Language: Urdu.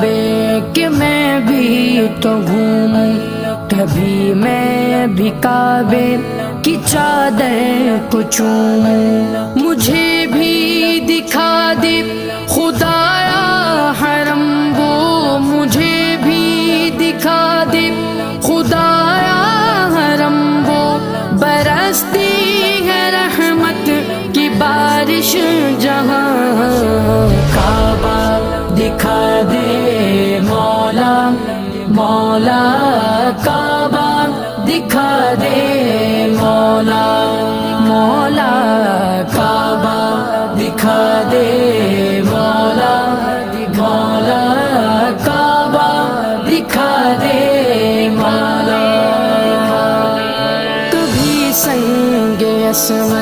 کعبے کہ میں بھی تو گھوموں، کبھی میں بھی کعبے کی چادر کو چوموں، مجھے بھی دکھا دے خدایا حرم وہ، مجھے بھی دکھا دے خدایا حرم وہ، برستی ہے رحمت کی بارش جہاں، کعبہ دکھا دے مولا مولا، کعبہ دکھا دے مولا مولا، کعبہ دکھا دے مولا مولا، کعبہ دکھا دے مولا، کبھی سنگ اسود